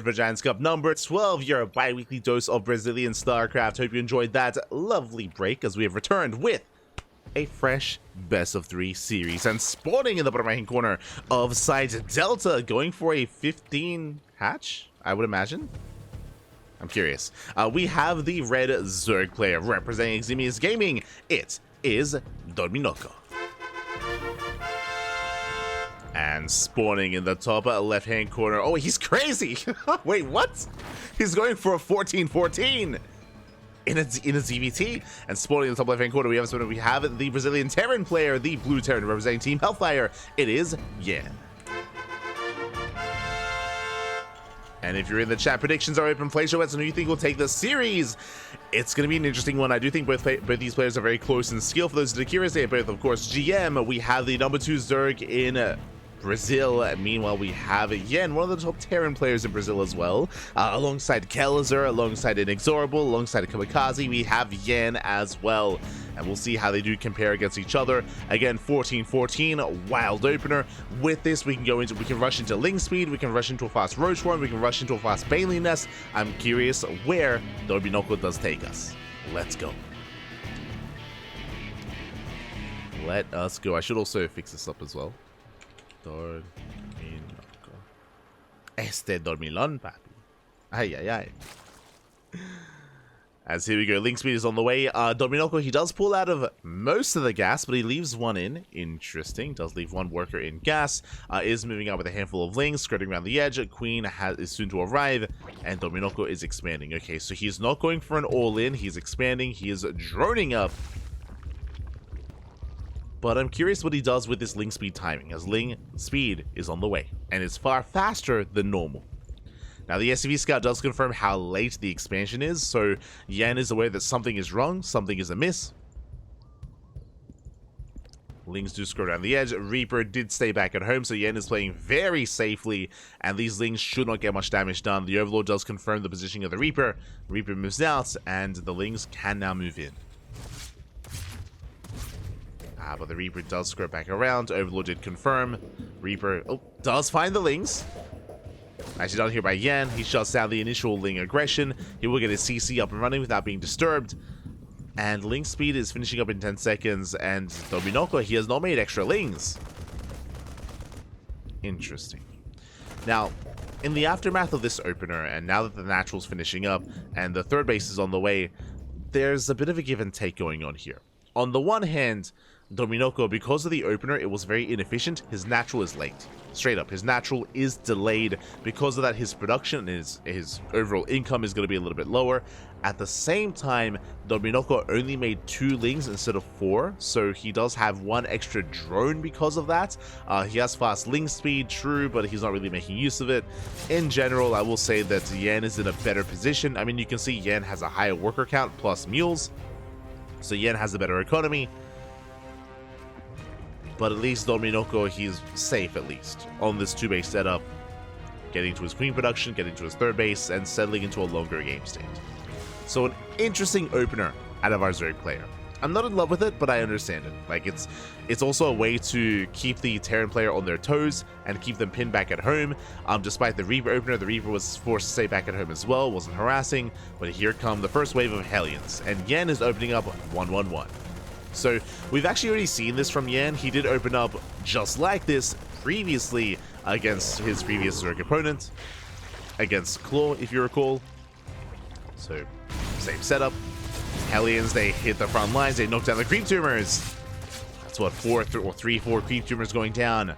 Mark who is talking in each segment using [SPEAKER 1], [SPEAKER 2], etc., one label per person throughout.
[SPEAKER 1] For Giants Cup number 12, your bi-weekly dose of Brazilian StarCraft. Hope you enjoyed that lovely break as we have returned with a fresh best of 3 series. And spawning in the bottom right hand corner of side Delta, going for a 15 hatch, I would imagine. I'm curious. We have the red Zerg player representing Ximius Gaming. It is Dorminhoco. And spawning in the top left-hand corner. Oh, he's crazy! Wait, what? He's going for a 14-14 in a ZVT. And spawning in the top left-hand corner, we have the Brazilian Terran player, the blue Terran representing Team Hellfire. It is Yan. And if you're in the chat, predictions are open. Play show bets on who you think will take the series. It's going to be an interesting one. I do think both these players are very close in skill. For those that are curious, they are both, of course, GM. We have the number 2 Zerg in Brazil. Meanwhile, we have Yan, one of the top Terran players in Brazil as well. Alongside Kelizer, alongside Inexorable, alongside Kamikaze, we have Yan as well. And we'll see how they do compare against each other. Again, 14-14, wild opener. With this, we can rush into Ling Speed, we can rush into a fast Roach One, we can rush into a fast Baneling Nest. I'm curious where Dorminhoco does take us. Let's go. Let us go. I should also fix this up as well. Dorminhoco. Este dormilón, papi. Ay, ay, ay. As here we go, Link Speed is on the way. Dorminhoco, he does pull out of most of the gas, but he leaves one in. Interesting. Does leave one worker in gas. Is moving out with a handful of Lings, skirting around the edge. Queen is soon to arrive, and Dorminhoco is expanding. Okay, so he's not going for an all-in. He's expanding. He is droning up. But I'm curious what he does with this Ling Speed timing, as Ling Speed is on the way, and is far faster than normal. Now, the SCV Scout does confirm how late the expansion is, so Yan is aware that something is wrong, something is amiss. Lings do scroll down the edge. Reaper did stay back at home, so Yan is playing very safely, and these Lings should not get much damage done. The Overlord does confirm the positioning of the Reaper. Reaper moves out, and the Lings can now move in. But the Reaper does scrub back around. Overlord did confirm. Reaper does find the Lings. Actually done here by Yan. He shuts down the initial Ling aggression. He will get his CC up and running without being disturbed. And Ling Speed is finishing up in 10 seconds. And Dorminhoco, he has not made extra Lings. Interesting. Now, in the aftermath of this opener, and now that the Natural's finishing up, and the third base is on the way, there's a bit of a give and take going on here. On the one hand, Dorminhoco, because of the opener, it was very inefficient. His natural is late. Straight up, his natural is delayed. Because of that, his production, his overall income is going to be a little bit lower. At the same time, Dorminhoco only made 2 Lings instead of 4, so he does have 1 extra drone because of that. He has fast Ling Speed, true, but he's not really making use of it. In general, I will say that Yan is in a better position. I mean, you can see Yan has a higher worker count plus mules, so Yan has a better economy. But at least Dorminhoco, he's safe at least on this 2-base setup, getting to his queen production, getting to his 3rd base, and settling into a longer game state. So an interesting opener out of our Zerg player. I'm not in love with it, but I understand it. Like, it's also a way to keep the Terran player on their toes and keep them pinned back at home. Despite the Reaper opener, the Reaper was forced to stay back at home as well, wasn't harassing. But here come the first wave of Hellions, and Yan is opening up 1-1-1. So we've actually already seen this from Yan. He did open up just like this previously against his previous Zerg opponent, against Claw, if you recall. So same setup. Hellions, they hit the front lines, they knock down the creep tumors. That's what, 4 creep tumors going down.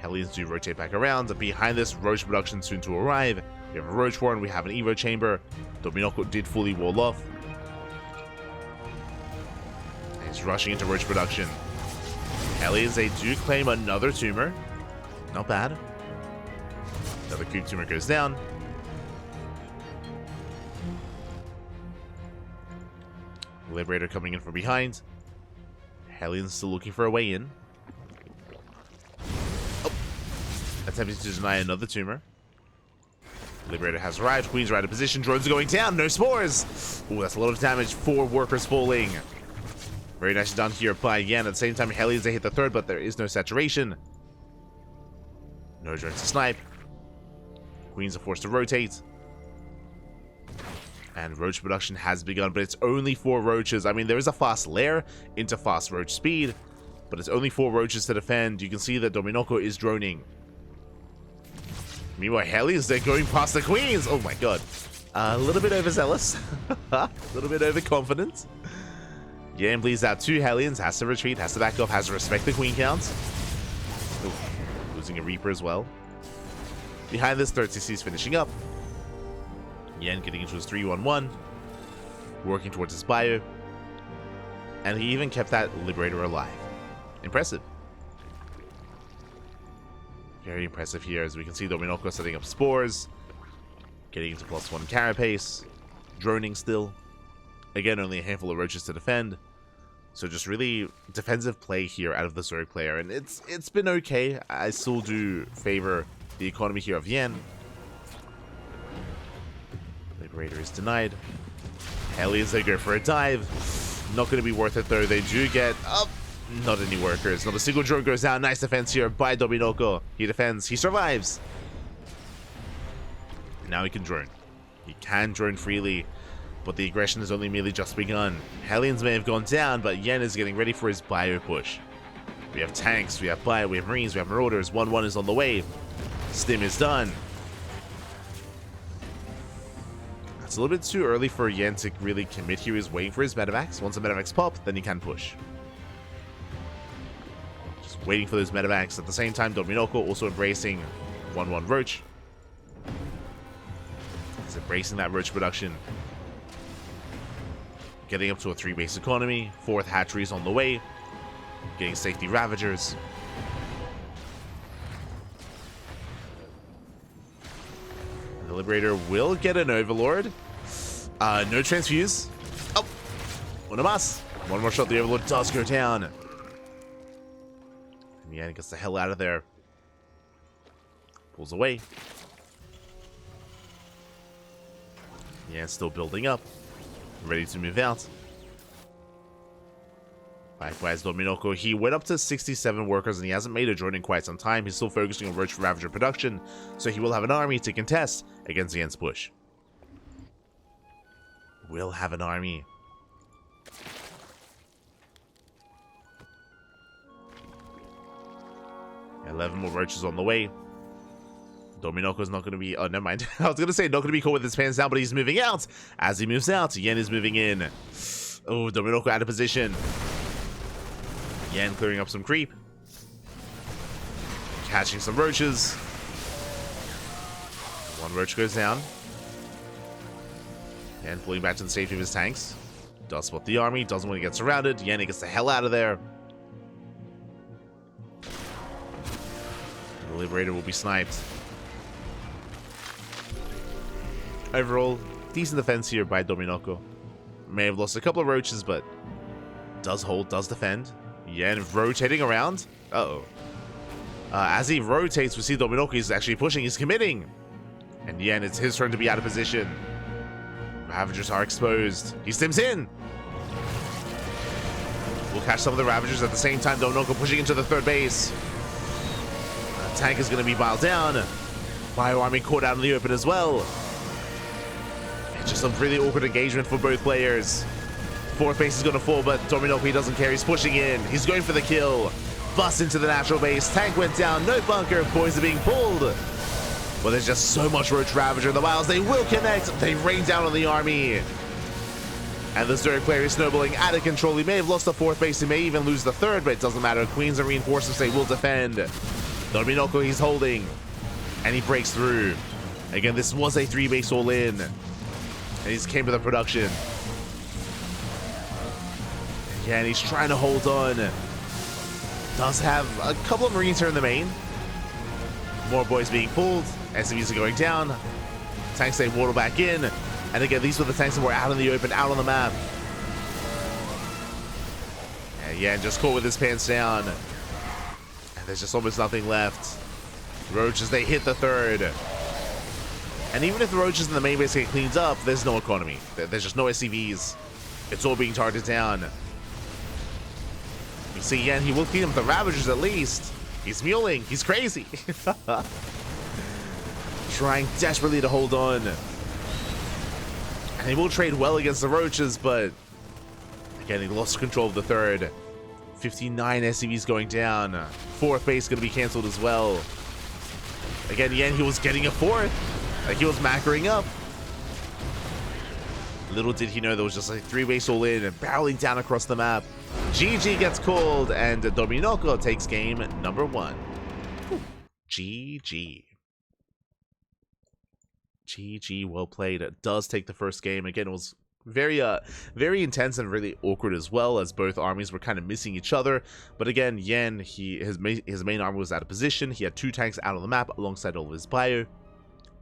[SPEAKER 1] Hellions do rotate back around. Behind this, Roach production soon to arrive. We have a Roach Warren, we have an Evo chamber. Dorminhoco did fully wall off. He's rushing into Roach production. Hellions, they do claim another tumor. Not bad. Another creep tumor goes down. Liberator coming in from behind. Hellions still looking for a way in. Attempting to deny another tumor. Liberator has arrived. Queen's right in position. Drones are going down. No spores. Ooh, that's a lot of damage. 4 workers falling. Very nicely done here by Yan. At the same time, Hellions, they hit the 3rd, but there is no saturation. No drones to snipe. Queens are forced to rotate. And roach production has begun, but it's only 4 roaches. I mean, there is a fast lair into fast roach speed, but it's only 4 roaches to defend. You can see that Dorminhoco is droning. Meanwhile, Hellions, they're going past the queens. Oh my god. A little bit overzealous. A little bit overconfident. Yan bleeds out 2 Hellions, has to retreat, has to back off, has to respect the queen count. Ooh, losing a Reaper as well. Behind this, third CC is finishing up. Yan getting into his 3-1-1, working towards his bio, and he even kept that Liberator alive. Impressive. Very impressive here, as we can see Dorminhoco setting up spores, getting into +1 carapace, droning still. Again, only a handful of roaches to defend, so just really defensive play here out of the Zerg player, and it's been okay. I still do favor the economy here of Yan. Liberator is denied. Hellions, they go for a dive. Not going to be worth it though. They do get up. Not any workers. Not a single drone goes down. Nice defense here by Dorminhoco. He defends. He survives. Now he can drone. He can drone freely, but the aggression has only merely just begun. Hellions may have gone down, but Yan is getting ready for his bio push. We have tanks, we have bio, we have marines, we have marauders. 1-1 is on the way. Stim is done. It's a little bit too early for Yan to really commit here. He's waiting for his medevacs. Once the medevacs pop, then he can push. Just waiting for those medevacs. At the same time, Dorminhoco also embracing 1-1 roach. He's embracing that roach production. Getting up to a 3-base economy. 4th hatchery is on the way. Getting safety ravagers. The Liberator will get an Overlord. No transfuse. Oh, one of us. One more shot. The Overlord does go down. And Yan gets the hell out of there. Pulls away. Yan's still building up. Ready to move out. Likewise, Dorminhoco, he went up to 67 workers and he hasn't made a drone in quite some time. He's still focusing on Roach Ravager production, so he will have an army to contest against Yan's push. Will have an army. $11 more roaches on the way. Dorminhoco's not going to be... Oh, never mind. I was going to say not going to be caught with his pants down, but he's moving out. As he moves out, Yan is moving in. Oh, Dorminhoco out of position. Yan clearing up some creep. Catching some roaches. 1 roach goes down. Yan pulling back to the safety of his tanks. Does spot the army. Doesn't want to get surrounded. Yan gets the hell out of there. The Liberator will be sniped. Overall, decent defense here by Dorminhoco. May have lost a couple of roaches, but does hold, does defend. Yan rotating around. Uh-oh. As he rotates, we see Dorminhoco is actually pushing. He's committing. And Yan, it's his turn to be out of position. Ravagers are exposed. He stims in. We'll catch some of the Ravagers at the same time. Dorminhoco pushing into the 3rd base. Tank is going to be biled down. Bio Army caught out in the open as well. It's just a really awkward engagement for both players. 4th base is going to fall, but Dorminhoco, he doesn't care. He's pushing in. He's going for the kill. Bust into the natural base. Tank went down. No bunker. Boys are being pulled. Well, there's just so much Roach Ravager. The Wiles, they will connect. They rain down on the army. And the Zerg player is snowballing out of control. He may have lost the 4th base. He may even lose the 3rd, but it doesn't matter. Queens and reinforcements, they will defend. Dorminhoco, he's holding. And he breaks through. Again, this was a 3-base all-in. And he's came to the production. Yeah, and he's trying to hold on. Does have a couple of Marines here in the main. More boys being pulled. SCVs are going down. Tanks, they waddle back in. And again, these were the tanks that were out in the open, out on the map. And yeah, just caught with his pants down. And there's just almost nothing left. Roaches, they hit the 3rd. And even if the roaches in the main base get cleaned up, there's no economy. There's just no SCVs. It's all being targeted down. You see, Yan, he will clean up the Ravagers at least. He's muling. He's crazy. trying desperately to hold on. And he will trade well against the Roaches, but again, he lost control of the third. 59 SCVs going down. Fourth base going to be cancelled as well. Again, Yan, he was getting a fourth. Like, he was macroing up. Little did he know there was just like 3 base all in and barreling down across the map. GG gets called, and Dorminhoco takes game number 1. Whew. GG. GG, well played. It does take the first game. Again, it was very intense and really awkward as well, as both armies were kind of missing each other. But again, Yan, his main army was out of position. He had 2 tanks out on the map alongside all of his bio.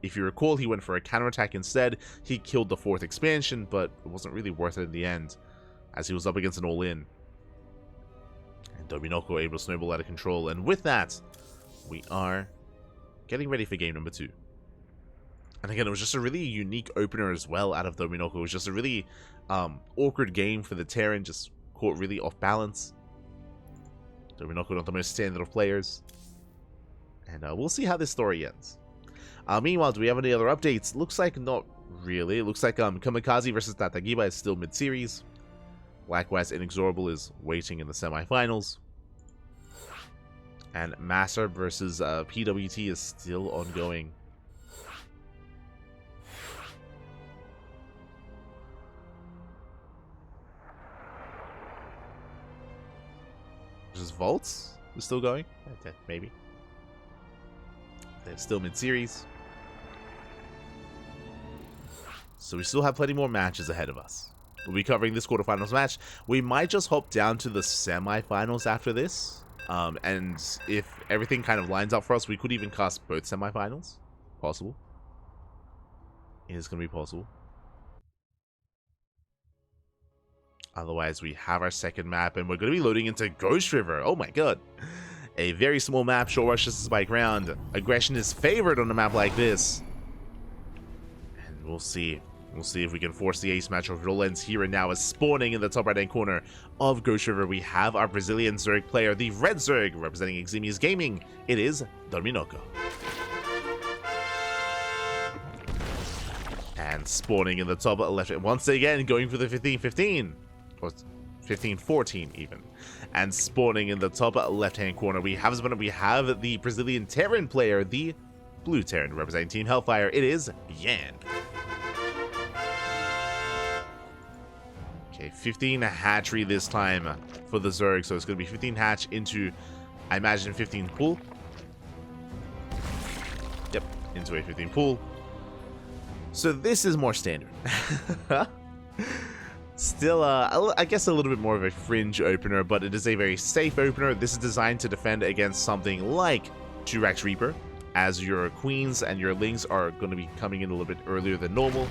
[SPEAKER 1] If you recall, he went for a counterattack instead. He killed the 4th expansion, but it wasn't really worth it in the end, as he was up against an all-in. And Dorminhoco able to snowball out of control. And with that, we are getting ready for game number 2. And again, it was just a really unique opener as well out of Dorminhoco. It was just a really awkward game for the Terran, just caught really off balance. Dorminhoco not the most standard of players. And we'll see how this story ends. Meanwhile, do we have any other updates? Looks like not really. It looks like Kamikaze versus Tatagiba is still mid-series. Likewise, Inexorable is waiting in the semifinals. And Master versus PWT is still ongoing. Just Vaults is still going? Okay, maybe. They're still mid-series. So we still have plenty more matches ahead of us. We'll be covering this quarterfinals match. We might just hop down to the semifinals after this. And if everything kind of lines up for us, we could even cast both semifinals. Possible. It is going to be possible. Otherwise, we have our second map, and we're going to be loading into Ghost River. Oh my god. A very small map, short rushes by ground. Aggression is favored on a map like this. And we'll see. We'll see if we can force the ace match of Rollens here and now. As spawning in the top right-hand corner of Ghost River, we have our Brazilian Zerg player, the Red Zerg, representing Eximius Gaming. It is Dorminhoco. And spawning in the top left, once again going for the 15-15. Or 15-14 even. And spawning in the top left-hand corner, we have the Brazilian Terran player, the Blue Terran, representing Team Hellfire. It is Yan. Okay, 15 hatchery this time for the Zerg, so it's going to be 15 hatch into, I imagine, 15 pool. Yep, into a 15 pool. So this is more standard. Still, I guess a little bit more of a fringe opener, but it is a very safe opener. This is designed to defend against something like 2-Rax Reaper, as your queens and your lings are going to be coming in a little bit earlier than normal,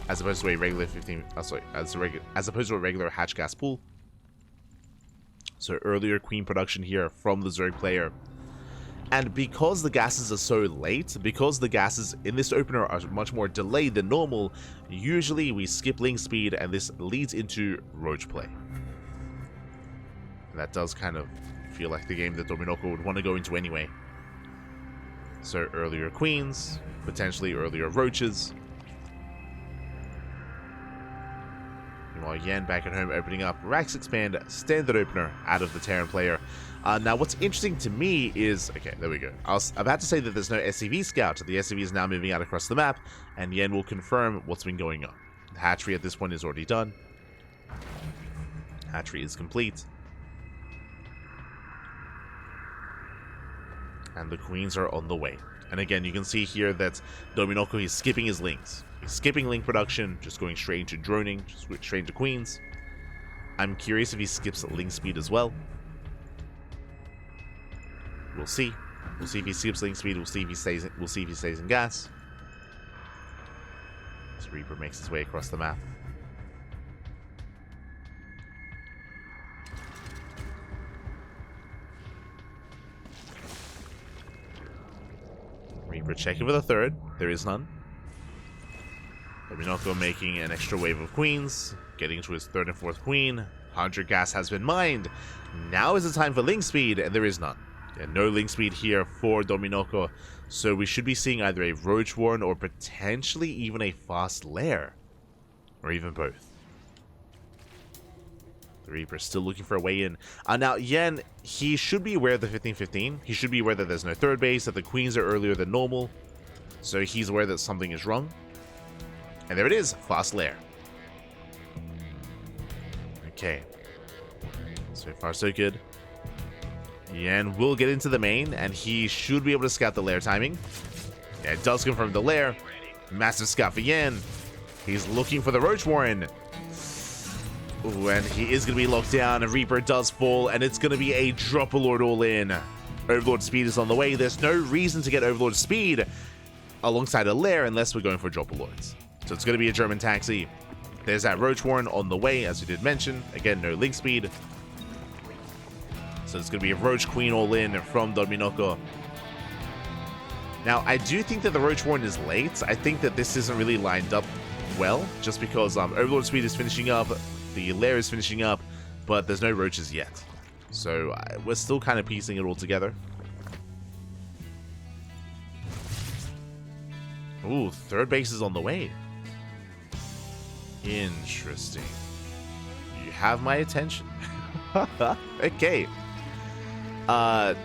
[SPEAKER 1] as opposed to a regular 15. As opposed to a regular hatch gas pool. So earlier queen production here from the Zerg player. And because the gases are so late, because the gases in this opener are much more delayed than normal, usually we skip link speed, and this leads into roach play. And that does kind of feel like the game that Dorminhoco would want to go into anyway. So earlier queens, potentially earlier roaches. Meanwhile, Yan back at home opening up Rax Expand, standard opener out of the Terran player. Now, what's interesting to me is... Okay, there we go. I was about to say that there's no SCV scout. The SCV is now moving out across the map, and Yan will confirm what's been going on. The hatchery at this point is already done. Hatchery is complete. And the queens are on the way. And again, you can see here that Dorminhoco is skipping his links. He's skipping link production, just going straight into droning, just straight into queens. I'm curious if he skips link speed as well. We'll see. We'll see if he skips link speed. We'll see if he stays. We'll see if he stays in gas. As Reaper makes his way across the map. Reaper checking for the third. There is none. Dorminhoco making an extra wave of queens, getting to his third and fourth queen. 100 gas has been mined. Now is the time for link speed, and there is none. Yeah, no link speed here for Dorminhoco. So we should be seeing either a Roach Warren or potentially even a Fast Lair. Or even both. The Reaper still looking for a way in. Now, Yan, he should be aware of the 15-15. He should be aware that there's no third base, that the queens are earlier than normal. So he's aware that something is wrong. And there it is, Fast Lair. Okay. So far, so good. Yan will get into the main, and he should be able to scout the lair timing. Yeah, it does confirm the lair. Massive scout for Yan. He's looking for the Roach Warren. Ooh, and he is going to be locked down. A Reaper does fall, and it's going to be a Dropper-Lord all-in. Overlord speed is on the way. There's no reason to get Overlord speed alongside a lair unless we're going for Dropper-Lords. So it's going to be a German taxi. There's that Roach Warren on the way, as we did mention. Again, no link speed. So it's going to be a Roach Queen all-in from Dorminhoco. Now, I do think that the Roach Warren is late. I think that this isn't really lined up well, just because Overlord speed is finishing up, the lair is finishing up, but there's no Roaches yet. So we're still kind of piecing it all together. Ooh, third base is on the way. Interesting. You have my attention. Okay. I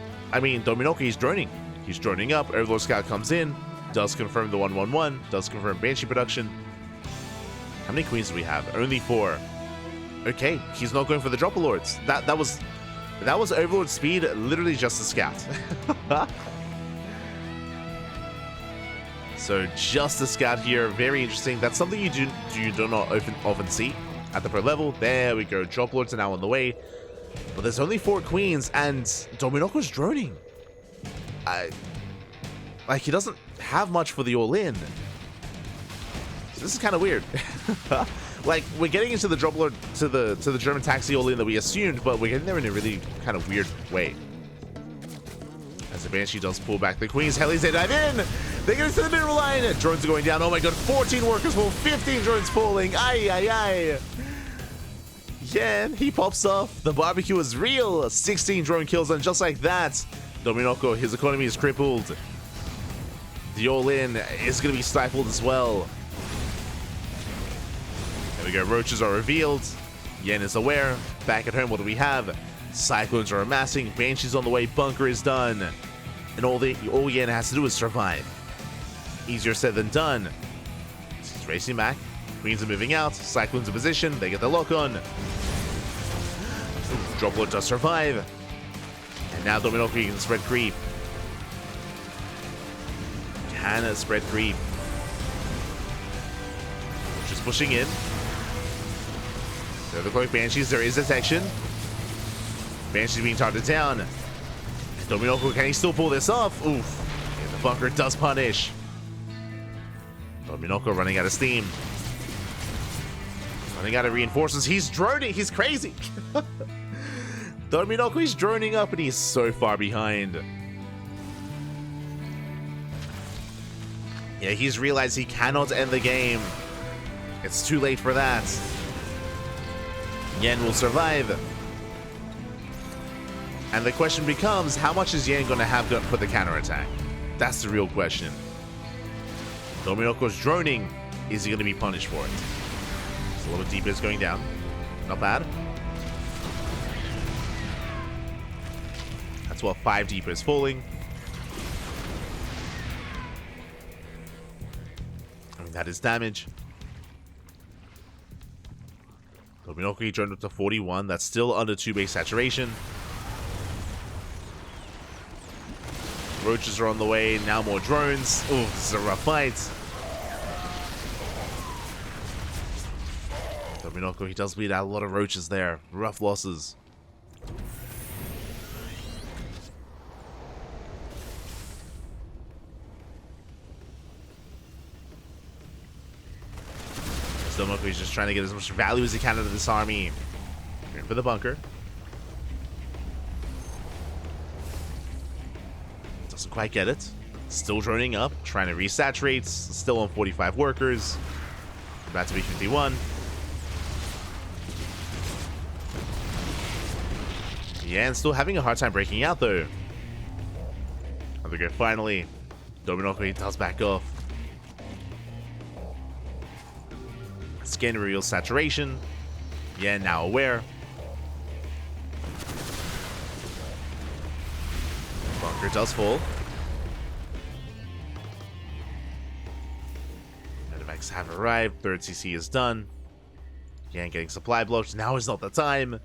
[SPEAKER 1] mean, Dorminhoco, he's droning. He's droning up. Overlord Scout comes in. Does confirm the 1-1-1. Does confirm Banshee production. How many queens do we have? Only 4. Okay, he's not going for the Dropper Lords. That was Overlord speed, literally just a scout. So just a scout here, very interesting. That's something you do not often see at the pro level. There we go. Dropper Lords are now on the way. But there's only 4 queens, and Dorminhoco's droning. Like, he doesn't have much for the all-in. So this is kind of weird. Like, we're getting into the Dropper Lord to the German taxi all-in that we assumed, but we're getting there in a really kind of weird way. As the Banshee does pull back the queens, Helis, they dive in! They get into the middle line! Drones are going down. Oh my god, 14 workers fall, 15 drones falling. Aye, aye, aye. Yeah, he pops off. The barbecue is real. 16 drone kills, and just like that, Dorminhoco, his economy is crippled. The all-in is going to be stifled as well. There we go. Roaches are revealed. Yan is aware. Back at home, what do we have? Cyclones are amassing. Banshee's on the way. Bunker is done. And all Yan has to do is survive. Easier said than done. He's racing back. Queens are moving out. Cyclones in position. They get the lock on. Dropper Lord does survive. And now Dorminhoco can spread creep. Can spread creep. Just pushing in. There look like Banshees. There is detection. Banshees being targeted down. And Dorminhoco, can he still pull this off? Oof. And the bunker does punish. Dorminhoco running out of steam. Running out of reinforcements. He's droning. He's crazy. Dorminhoco, he's droning up and he's so far behind. Yeah, he's realized he cannot end the game. It's too late for that. Yan will survive. And the question becomes, how much is Yan going to have for the counterattack? That's the real question. Dorminhoco's droning. Is he going to be punished for it? A little deeper is going down. Not bad. That's what 5 deeper is falling. I mean, that is damage. Dorminhoco droned up to 41. That's still under 2 base saturation. Roaches are on the way. Now more drones. Oh, this is a rough fight. Dorminhoco, he does bleed out a lot of roaches there. Rough losses. Dorminhoco is just trying to get as much value as he can out of this army. Going for the bunker. Doesn't quite get it. Still droning up, trying to resaturate. Still on 45 workers. About to be 51. Yeah, and still having a hard time breaking out though. There we go, finally. Dorminhoco, he does back off. Scan reveals saturation. Yan now aware. Bunker does fall. Medivacs have arrived. Third CC is done. Yan getting supply blocked. Now is not the time.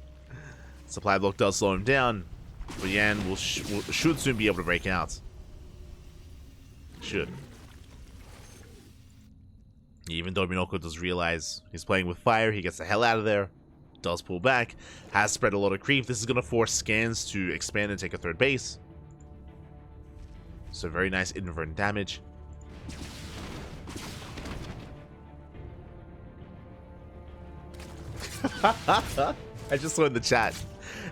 [SPEAKER 1] Supply block does slow him down. But Yan should soon be able to break out. Should. Even Dorminhoco does realize he's playing with fire. He gets the hell out of there. Does pull back. Has spread a lot of creep. This is going to force scans to expand and take a third base. So very nice inadvertent damage. I just saw in the chat.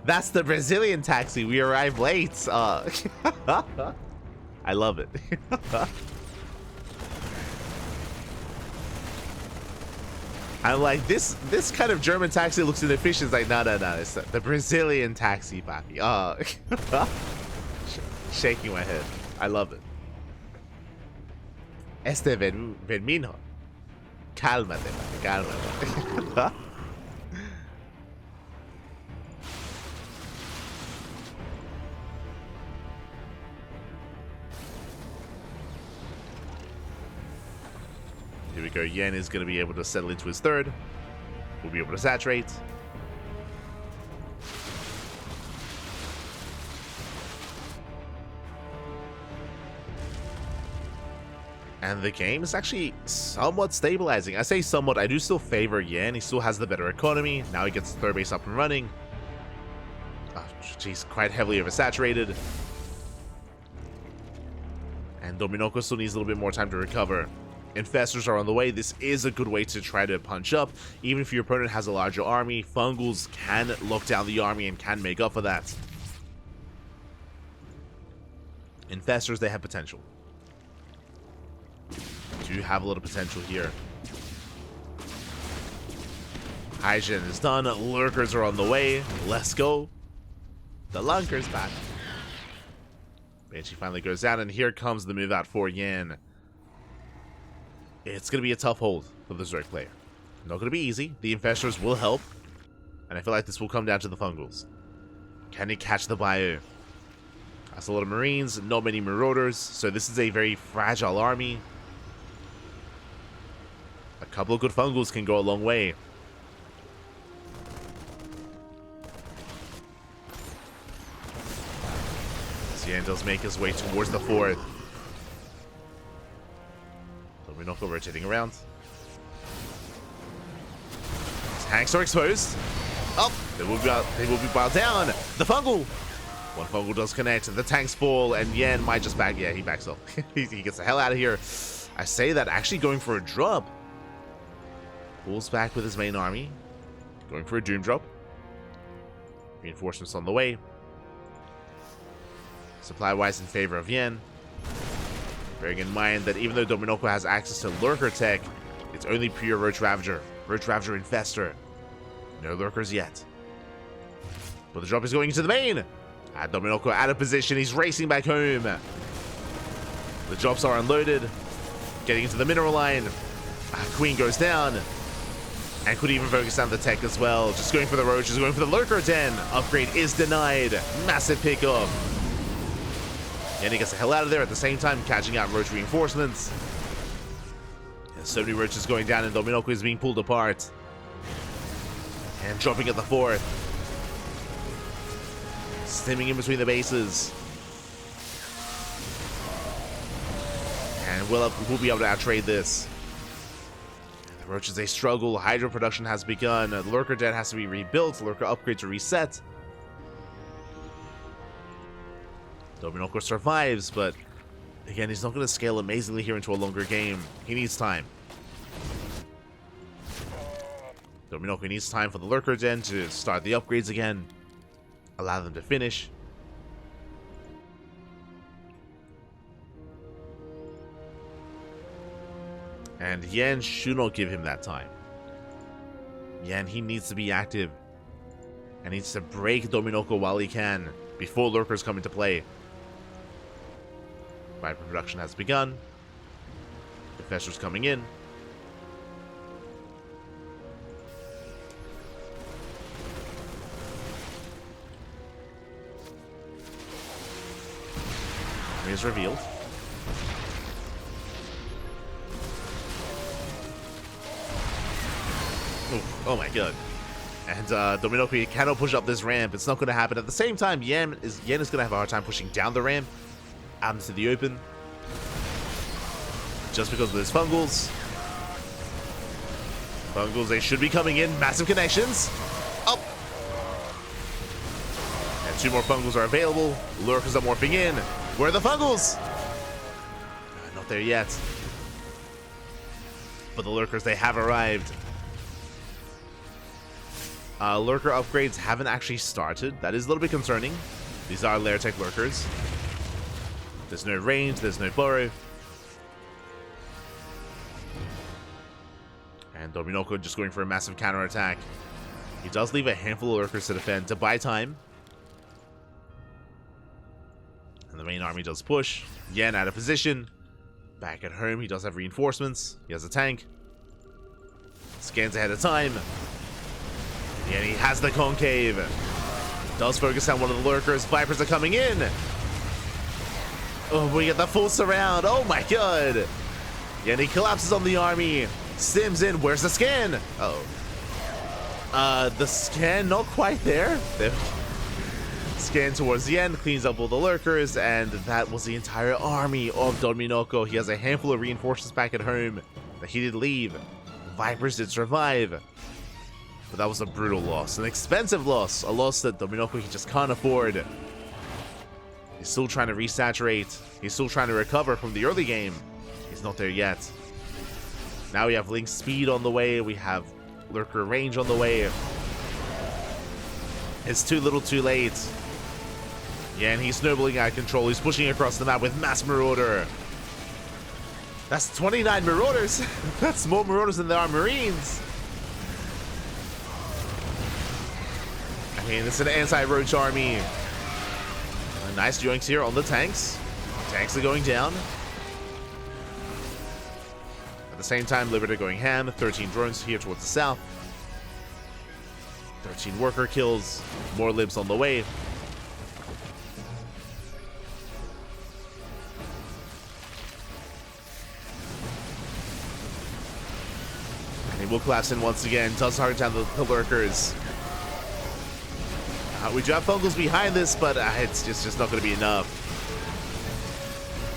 [SPEAKER 1] That's the Brazilian taxi. We arrived late. I love it. I'm like, this kind of German taxi looks inefficient. It's like, no. It's the Brazilian taxi, papi. Shaking my head. I love it. Este vermino. Cálmate, papi. Cálmate. Here we go. Yan is going to be able to settle into his third. We'll be able to saturate. And the game is actually somewhat stabilizing. I say somewhat. I do still favor Yan. He still has the better economy. Now he gets the third base up and running. Oh, jeez, quite heavily oversaturated. And Dorminhoco still needs a little bit more time to recover. Infestors are on the way. This is a good way to try to punch up. Even if your opponent has a larger army, Fungals can lock down the army and can make up for that. Infestors, they have potential. Do have a lot of potential here. Hygiene is done. Lurkers are on the way. Let's go. The Lunker's back. Banshee finally goes down, and here comes the move out for Yan. It's going to be a tough hold for the Zerg player. Not going to be easy. The Infestors will help. And I feel like this will come down to the Fungals. Can he catch the Bio? That's a lot of Marines, not many Marauders. So this is a very fragile army. A couple of good Fungals can go a long way. Yan does make his way towards the fourth. Dorminhoco rotating around. Tanks are exposed. Oh, they will be bowed down. The Fungal. One Fungal does connect. The tanks fall, and Yan might just back. Yeah, he backs off. he gets the hell out of here. I say that actually going for a drop. Pulls back with his main army. Going for a Doom drop. Reinforcements on the way. Supply-wise in favor of Yan. Bearing in mind that even though Dorminhoco has access to Lurker tech, it's only pure Roach Ravager. Roach Ravager Infestor. No Lurkers yet. But the drop is going into the main. Dorminhoco out of position. He's racing back home. The drops are unloaded. Getting into the mineral line. Queen goes down. And could even focus on the tech as well. Just going for the Roaches. Going for the Lurker Den. Upgrade is denied. Massive pickup. And he gets the hell out of there at the same time, catching out Roach reinforcements. And so many Roaches going down, and Dorminhoco is being pulled apart. And dropping at the fourth. Stimming in between the bases. And we'll be able to outtrade this. The Roaches, they struggle. Hydro production has begun. The Lurker Den has to be rebuilt. Lurker upgrade to reset. Dorminhoco survives, but again, he's not going to scale amazingly here into a longer game. He needs time. Dorminhoco needs time for the Lurker Den to start the upgrades again. Allow them to finish. And Yan should not give him that time. Yan, he needs to be active. And needs to break Dorminhoco while he can, before Lurkers come into play. Viper production has begun. Infestors coming in. Army is revealed. Oof, oh my god. And Dorminhoco cannot push up this ramp. It's not going to happen. At the same time, Yan is going to have a hard time pushing down the ramp out into the open. Just because of those fungals. Fungals, they should be coming in. Massive connections. Up. And 2 more fungals are available. Lurkers are morphing in. Where are the fungals? Not there yet. But the lurkers, they have arrived. Lurker upgrades haven't actually started. That is a little bit concerning. These are lair tech lurkers. There's no range, there's no burrow. And Dorminhoco just going for a massive counterattack. He does leave a handful of lurkers to defend to buy time. And the main army does push. Yan out of position. Back at home, he does have reinforcements. He has a tank. Scans ahead of time. And he has the concave. Does focus on one of the lurkers. Vipers are coming in. Oh, we get the full surround. Oh my god. And he collapses on the army. Sims in. Where's the scan? Uh-oh. The scan not quite there. Scan towards the end, cleans up all the lurkers, and that was the entire army of Dorminhoco. He has a handful of reinforcements back at home that he did leave. Vipers did survive. But that was a brutal loss, an expensive loss, a loss that Dorminhoco he just can't afford. He's still trying to resaturate. He's still trying to recover from the early game. He's not there yet. Now we have Link speed on the way. We have lurker range on the way. It's too little too late. Yeah, and he's snowballing out of control. He's pushing across the map with Mass Marauder. That's 29 Marauders. That's more Marauders than there are Marines. I mean, it's an anti-roach army. A nice joints here on the tanks. Tanks are going down. At the same time, Liberator going ham. 13 drones here towards the south. 13 worker kills. More libs on the way. And he will collapse in once again. Does hard down the lurkers. We do have fungals behind this, but it's just not going to be enough.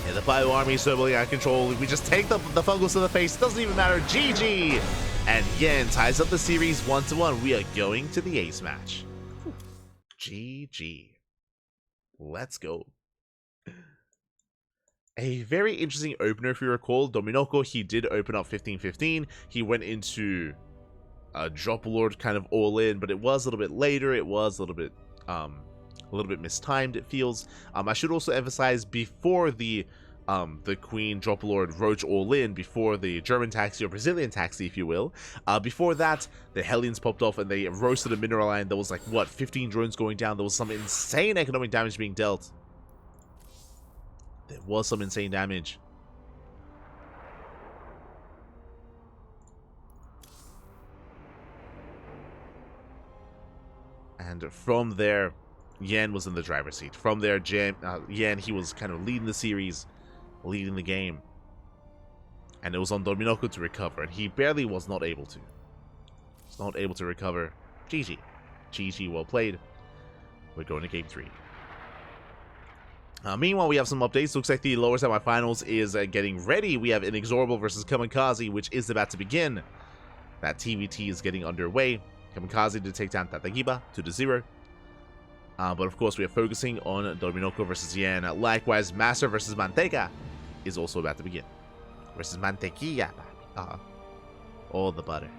[SPEAKER 1] Yeah, the bio army is so out of control. We just take the fungals to the face. It doesn't even matter. GG! And Yan ties up the series 1-1. We are going to the ace match. GG. Let's go. A very interesting opener, if you recall. Dorminhoco, he did open up 15-15. He went into a drop lord kind of all in, but it was a little bit later. It was a little bit mistimed, it feels. I should also emphasize, before the Queen drop lord roach all in, before the German taxi or Brazilian taxi, if you will, before that, the Hellions popped off and they roasted a mineral line. There was like, what, 15 drones going down. There was some insane economic damage being dealt. There was some insane damage. And from there, Yan was in the driver's seat. From there, Yan, he was kind of leading the series, leading the game. And it was on Dorminhoco to recover, and he barely was not able to. He's not able to recover. GG. GG, well played. We're going to game 3. Meanwhile, we have some updates. Looks like the lower semifinals is getting ready. We have Inexorable versus Kamikaze, which is about to begin. That TvT is getting underway. Kamikaze to take down Tatagiba 2-0. But of course, we are focusing on Dorminhoco versus Yan. Likewise, Master versus Manteca is also about to begin. Versus Mantequilla. All the butter.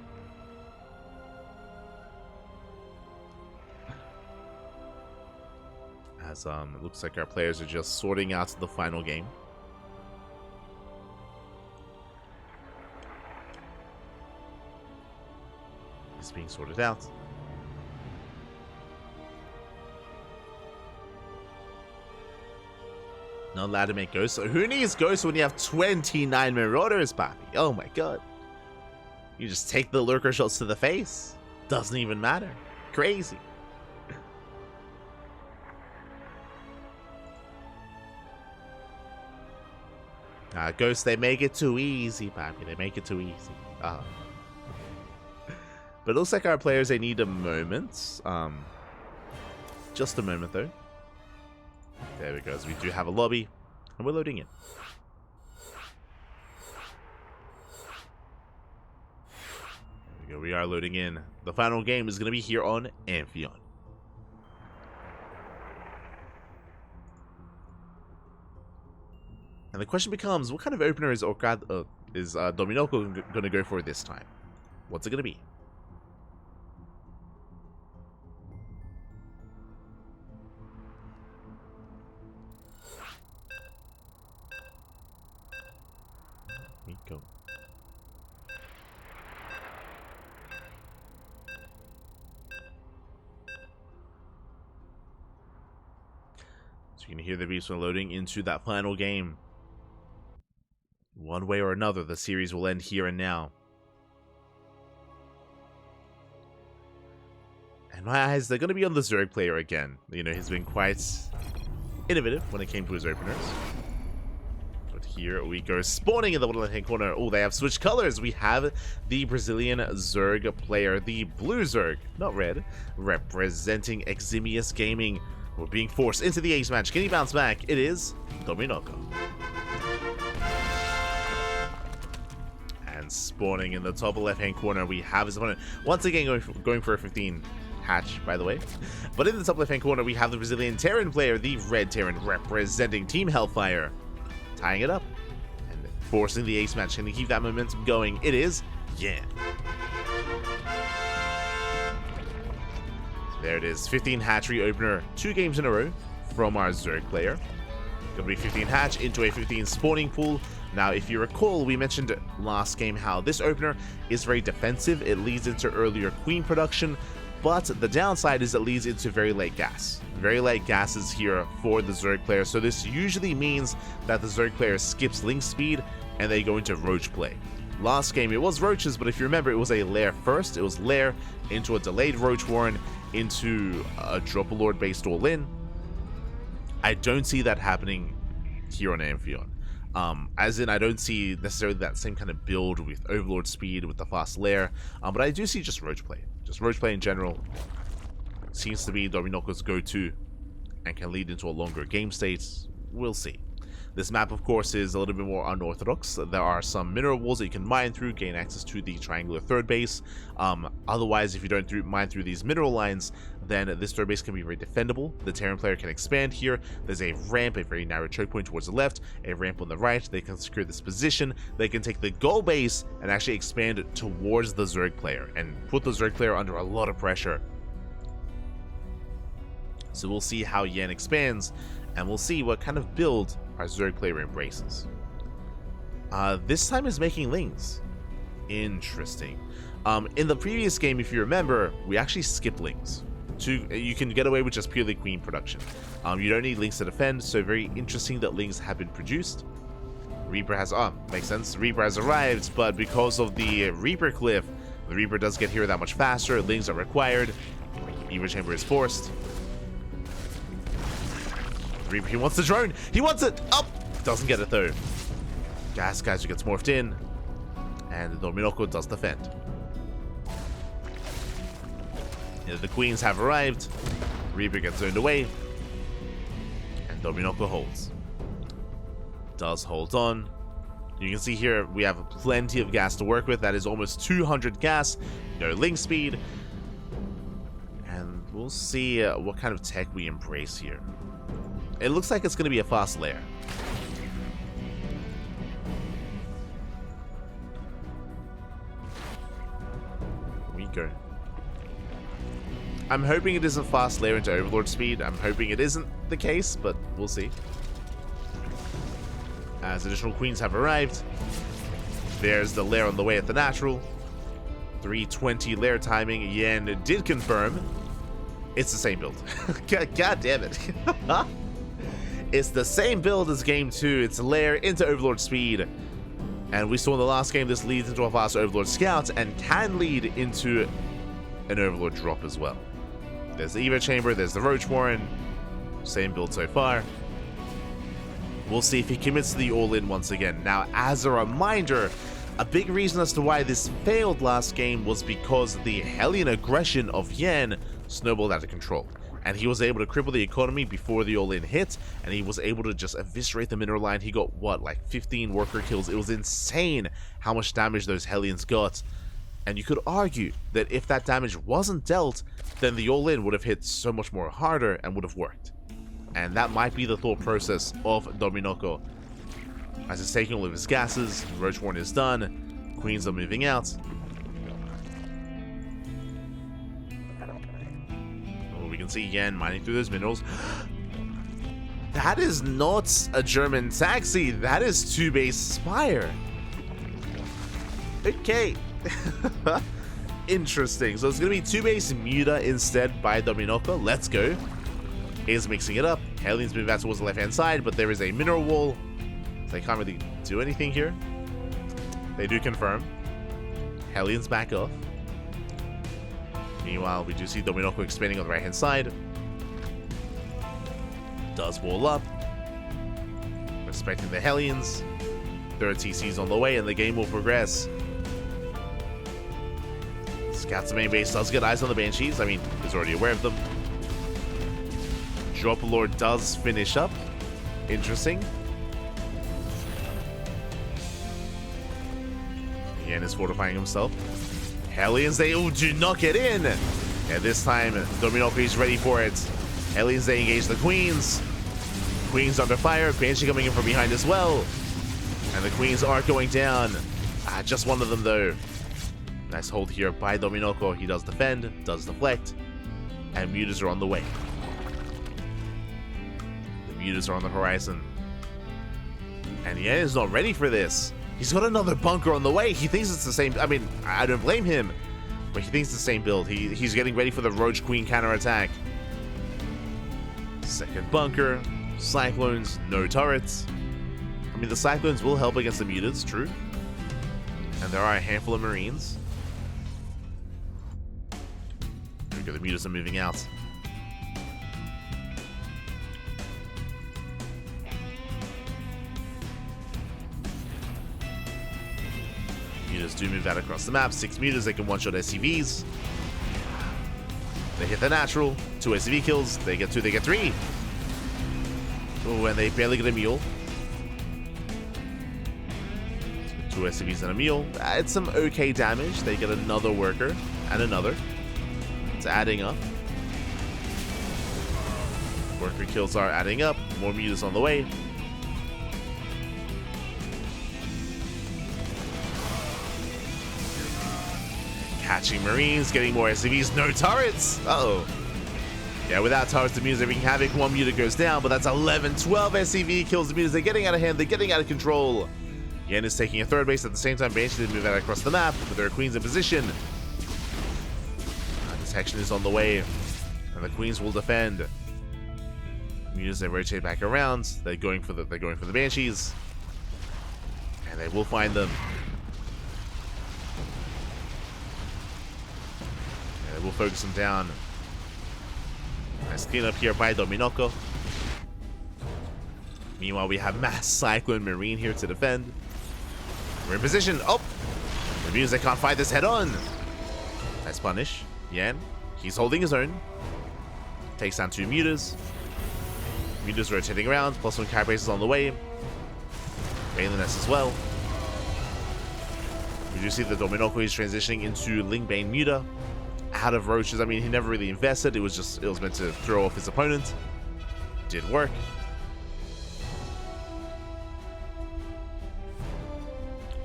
[SPEAKER 1] As it looks like our players are just sorting out the final game. It's being sorted out. Not allowed to make ghosts. So who needs ghosts when you have 29 Marauders, papi? Oh my god. You just take the lurker shots to the face. Doesn't even matter. Crazy. Ghosts, they make it too easy, papi. They make it too easy. But it looks like our players, they need a moment. Just a moment, though. There we go. So we do have a lobby, and we're loading in. There we go. We are loading in. The final game is going to be here on Amphion. And the question becomes, what kind of opener is Dorminhoco going to go for this time? What's it going to be? Here we go. So you can hear the beats when loading into that final game. One way or another, the series will end here and now. In my eyes, they're going to be on the Zerg player again. You know, he's been quite innovative when it came to his openers. But here we go, spawning in the bottom left-hand corner. Oh, they have switched colors. We have the Brazilian Zerg player, the blue Zerg, not red, representing Eximius Gaming. We're being forced into the ace match. Can he bounce back? It is Dorminhoco. And spawning in the top left-hand corner, we have his opponent once again going for a 15 hatch, by the way. But in the top left-hand corner, we have the Brazilian Terran player, the red Terran, representing Team Hellfire, tying it up and forcing the ace match. Can he keep that momentum going? It is Yan. There it is, 15 hatchery opener, 2 games in a row from our Zerg player. Gonna be 15 hatch into a 15 spawning pool. Now, if you recall, we mentioned last game how this opener is very defensive. It leads into earlier queen production, but the downside is it leads into very late gas. Very late gases here for the Zerg player, so this usually means that the Zerg player skips link speed and they go into roach play. Last game it was roaches, but if you remember, it was a lair first. It was lair into a delayed roach warren into a drop a lord based all in. I don't see that happening here on Amphion. As in, I don't see necessarily that same kind of build with Overlord speed with the fast lair, but I do see just roach play. Just roach play in general seems to be Dorminhoco's go-to and can lead into a longer game state. We'll see. This map, of course, is a little bit more unorthodox. There are some mineral walls that you can mine through, gain access to the triangular third base. Otherwise, if you don't mine through these mineral lines, then this third base can be very defendable. The Terran player can expand here. There's a ramp, a very narrow choke point towards the left, a ramp on the right. They can secure this position. They can take the goal base and actually expand towards the Zerg player and put the Zerg player under a lot of pressure. So we'll see how Yan expands, and we'll see what kind of build our Zerg player embraces. This time is making lings. Interesting. In the previous game, if you remember, we actually skipped lings. You can get away with just purely queen production. You don't need lings to defend, so very interesting that lings have been produced. Reaper has, makes sense. Reaper has arrived, but because of the Reaper cliff, the Reaper does get here that much faster. Lings are required. Evo Chamber is forced. Reaper, he wants the drone. He wants it. Up. Doesn't get it though. Gas Geyser gets morphed in, and Dorminhoco does defend. The queens have arrived. Reaper gets zoned away, and Dorminhoco holds. Does hold on. You can see here we have plenty of gas to work with. That is almost 200 gas. No link speed, and we'll see what kind of tech we embrace here. It looks like it's going to be a fast lair. Here we go. I'm hoping it isn't fast lair into Overlord speed. I'm hoping it isn't the case, but we'll see. As additional queens have arrived. There's the lair on the way at the natural. 320 lair timing. Yan did confirm. It's the same build. God damn it. It's the same build as game 2. It's lair into Overlord speed. And we saw in the last game this leads into a fast Overlord Scout and can lead into an Overlord drop as well. There's the Evo Chamber, there's the Roach Warren. Same build so far. We'll see if he commits to the all-in once again. Now, as a reminder, a big reason as to why this failed last game was because the Hellion aggression of Yan snowballed out of control. And he was able to cripple the economy before the all-in hit, and he was able to just eviscerate the mineral line. He got, what, like 15 worker kills? It was insane how much damage those Hellions got. And you could argue that if that damage wasn't dealt, then the all-in would have hit so much more harder and would have worked. And that might be the thought process of Dorminhoco. As he's taking all of his gases, Roach Warren is done, Queens are moving out. Oh, we can see Yan mining through those minerals. That is not a German taxi, that is 2-base Spire. Okay. Interesting. So it's going to be 2-base Muta instead by Dorminhoco. Let's go. He's mixing it up. Hellions move out towards the left-hand side, but there is a mineral wall. So they can't really do anything here. They do confirm. Hellions back off. Meanwhile, we do see Dorminhoco expanding on the right-hand side. Does wall up. Respecting the Hellions. Third TC's on the way, and the game will progress. Scouts the main base, does get eyes on the Banshees. I mean, he's already aware of them. Drop Lord does finish up. Interesting. Yan is fortifying himself. Hellions, they do not get in. And this time, Dorminhoco is ready for it. Hellions, they engage the Queens. Queens under fire. Banshee coming in from behind as well. And the Queens are going down. Just one of them, though. Nice hold here by Dorminhoco. He does defend, does deflect. And Mutas are on the way. Mutas are on the horizon. And Yan is not ready for this. He's got another bunker on the way. He thinks it's the same. I mean, I don't blame him. But he thinks it's the same build. He's getting ready for the Roach Queen counterattack. Second bunker. Cyclones, no turrets. I mean, the Cyclones will help against the Mutas, true. And there are a handful of Marines. Here we go, the Mutas are moving out. Mutas do move out across the map. 6 Mutas, they can one-shot SCVs. They hit the natural. 2 SCV kills. They get 2, they get 3. Oh, and they barely get a mule. 2 SCVs and a mule. It's some okay damage. They get another worker and another. It's adding up. Worker kills are adding up. More Mutas on the way. Catching Marines, getting more SCVs, no turrets! Uh-oh. Yeah, without turrets, the Mutas are wreaking havoc. 1 Muta goes down, but that's 11, 12 SCV kills the Mutas. They're getting out of hand, they're getting out of control. Yan is taking a third base at the same time. Banshee did move out across the map, but there are Queens in position. Detection is on the way, and the Queens will defend. Mutas, they rotate back around. They're going for the Banshees, and they will find them. And they will focus them down. Nice cleanup here by Dorminhoco. Meanwhile, we have Mass Cyclone Marine here to defend. We're in position. Oh! The Mutas, they can't fight this head on. Nice punish. Yan, he's holding his own. Takes down 2 Mutas. Mutas rotating around. Plus 1 carry bases on the way. Baliness as well. We do see that Dorminhoco is transitioning into Lingbane Muta. Out of roaches. I mean, he never really invested. It was meant to throw off his opponent. Did work.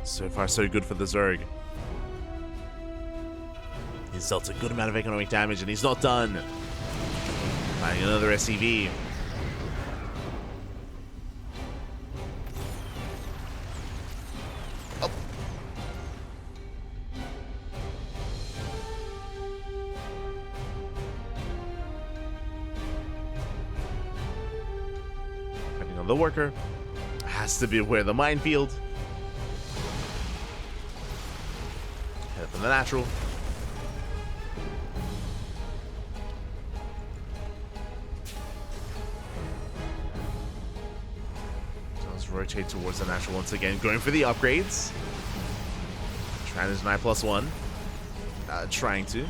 [SPEAKER 1] So far, so good for the Zerg. He's dealt a good amount of economic damage, and he's not done. Finding another SCV. Oh. Another worker. Has to be aware of the minefield. Head for the natural. Does rotate towards the natural once again, going for the upgrades. Trying to 9+1. Trying to.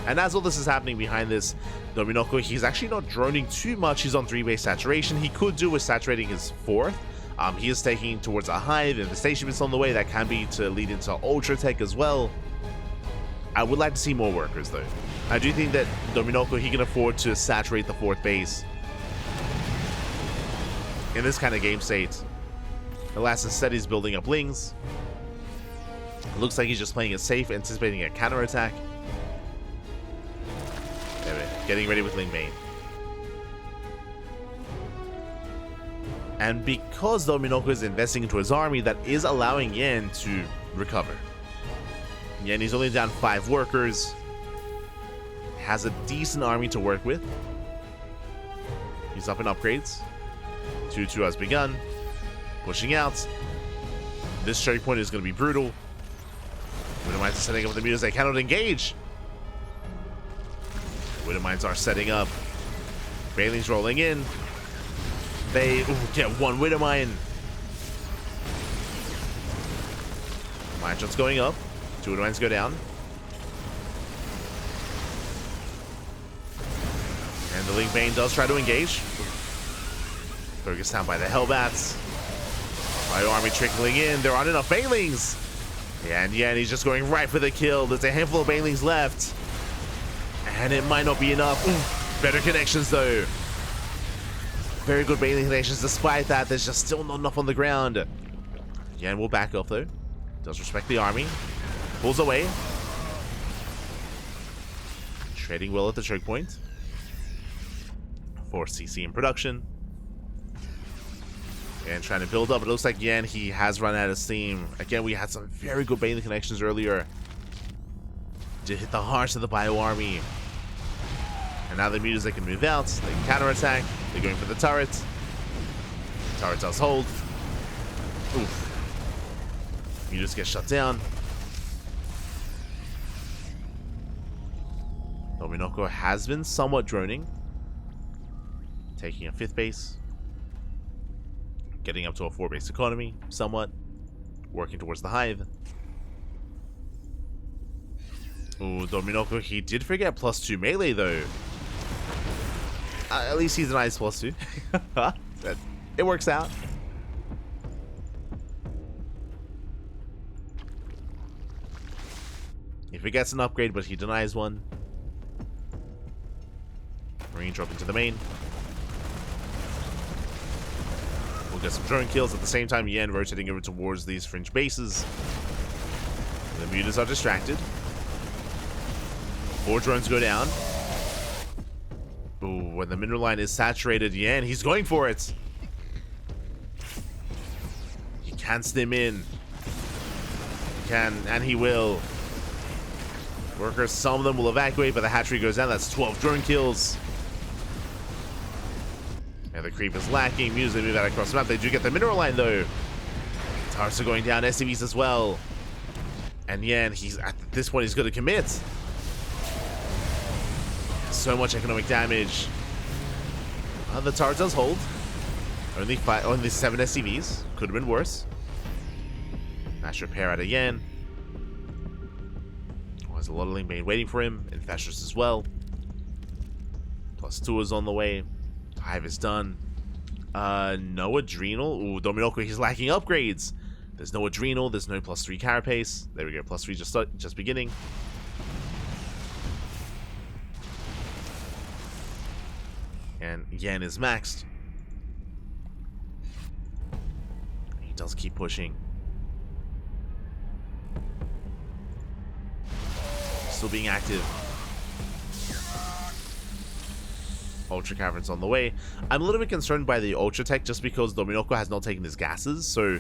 [SPEAKER 1] And as all this is happening behind this, Dorminhoco, he's actually not droning too much. He's on 3-base saturation. He could do with saturating his 4th. He is taking towards a hive. Infestation is on the way. That can be to lead into Ultra Tech as well. I would like to see more workers, though. I do think that Dorminhoco, he can afford to saturate the 4th base. In this kind of game state. Alas, instead he's building up Lings. It looks like he's just playing it safe, anticipating a counterattack. Getting ready with Ling Main. And because Dorminhoco is investing into his army, that is allowing Yan to recover. Yan, he's only down 5 workers. Has a decent army to work with. He's up in upgrades. 2-2 has begun. Pushing out. This choke point is going to be brutal. Widowmines are setting up the meters. They cannot engage. Widowmines are setting up. Bailing's rolling in. They get 1 Widowmine. Mine shot's going up. 2 Widowmines go down. And the Link Bane does try to engage. Focused down by the Hellbats. Bio army trickling in. There aren't enough Banelings. And Yan, he's just going right for the kill. There's a handful of Banelings left. And it might not be enough. Ooh, better connections, though. Very good Baneling connections. Despite that, there's just still not enough on the ground. Yan will back up, though. Does respect the army. Pulls away. Trading well at the choke point. 4 CC in production. And trying to build up. It looks like Yan, he has run out of steam. Again, we had some very good Baneling connections earlier. Did hit the hearts of the Bio army. And now the mutas, they can move out. They can counterattack. They're going for the turret. Turret does hold. Oof. Mutas get shut down. Dorminhoco has been somewhat droning. Taking a 5th base. Getting up to a 4-base economy, somewhat. Working towards the hive. Ooh, Dorminhoco, he did forget +2 melee, though. At least he's a nice +2. It works out. He forgets an upgrade, but he denies one. Marine drop into the main. We'll get some drone kills at the same time. Yan rotating over towards these fringe bases. The mutas are distracted. 4 drones go down. Ooh, when the mineral line is saturated, Yan, he's going for it. He can stim in. He can, and he will. Workers, some of them will evacuate, but the hatchery goes down. That's 12 drone kills. And the creep is lacking. Mutas, they move out across the map. They do get the mineral line, though. Tars are going down. SCVs as well. And Yan, he's at this point, he's going to commit. So much economic damage. The tower does hold. Only 7 SCVs. Could have been worse. Mash repair out again. Oh, there's a lot of Ling Bane waiting for him. Infestors as well. +2 is on the way. Hive is done. No Adrenal. Ooh, Dorminhoco, he's lacking upgrades. There's no Adrenal. There's no +3 Carapace. There we go. +3 just beginning. And Yan is maxed. He does keep pushing. Still being active. Ultra Caverns on the way. I'm a little bit concerned by the Ultra Tech just because Dorminhoco has not taken his gases, so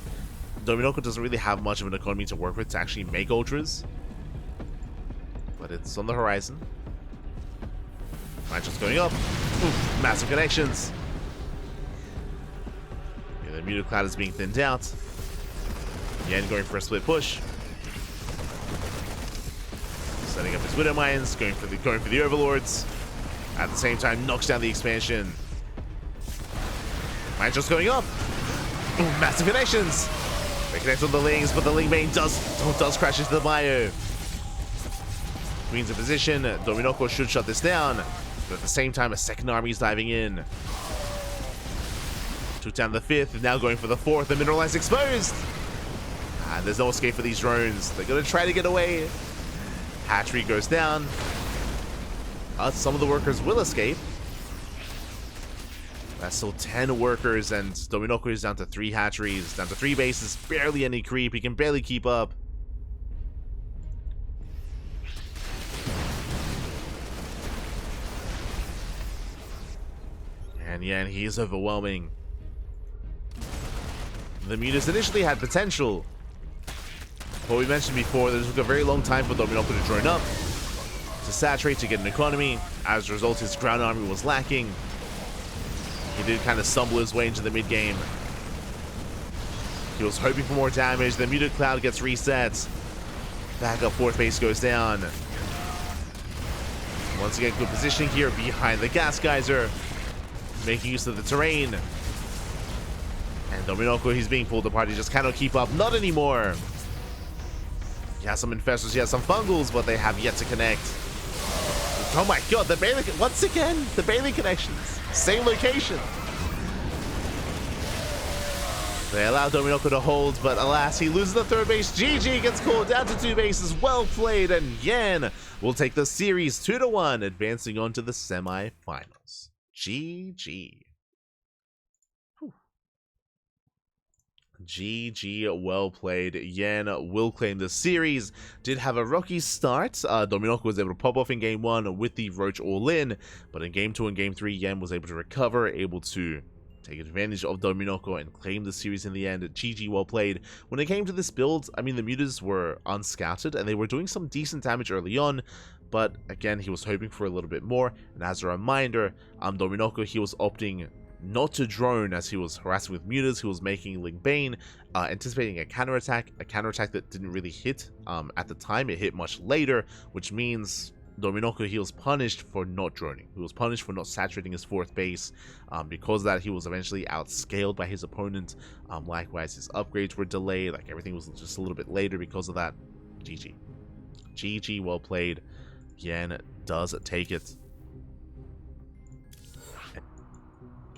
[SPEAKER 1] Dorminhoco doesn't really have much of an economy to work with to actually make Ultras. But it's on the horizon. Just going up. Oof, massive connections. Muted Cloud is being thinned out. Yan going for a split push. Setting up his Widow Mines, going for the Overlords. At the same time, knocks down the expansion. Mine just going up. Ooh, massive connections. They connect on the Lings, but the Ling main does crash into the bio. Queen's in position. Dorminhoco should shut this down. But at the same time, a second army is diving in. Took down the fifth, now going for the fourth. The Mineralize exposed. And there's no escape for these drones. They're going to try to get away. Hatchery goes down. Some of the workers will escape. That's still 10 workers, and Dorminhoco is down to 3 hatcheries, down to 3 bases, barely any creep. He can barely keep up. And yeah, he is overwhelming. The Mutas initially had potential. What we mentioned before, this took a very long time for Dorminhoco to drone up, to saturate, to get an economy. As a result, his ground army was lacking. He did kind of stumble his way into the mid game. He was hoping for more damage. The Muted Cloud gets reset. Back up, 4th base goes down. Once again, good positioning here behind the Gas Geyser, making use of the terrain. And Dorminhoco, he's being pulled apart. He just cannot keep up. Not anymore. He has some Infestors, he has some Fungals, but they have yet to connect. Oh my god, the Bailey, once again, the Bailey connections. Same location. They allow Dorminhoco to hold, but alas, he loses the 3rd base. GG gets called down to 2 bases. Well played, and Yan will take the series 2-1, advancing on to the semi-finals. GG. GG, well played. Yan will claim the series. Did have a rocky start. Dorminhoco was able to pop off in game 1 with the Roach all-in, but in game 2 and game 3, Yan was able to recover, able to take advantage of Dorminhoco and claim the series in the end. GG, well played. When it came to this build, I mean, the Mutas were unscouted, and they were doing some decent damage early on, but again, he was hoping for a little bit more, and as a reminder, Dorminhoco, he was opting not to drone as he was harassing with Mutas. He was making Ling Bane, anticipating a counterattack that didn't really hit at the time. It hit much later, which means Dorminhoco, he was punished for not droning. He was punished for not saturating his 4th base. Because of that, he was eventually outscaled by his opponent. Likewise, his upgrades were delayed. Like, everything was just a little bit later because of that. GG. GG, well played. Yan does take it.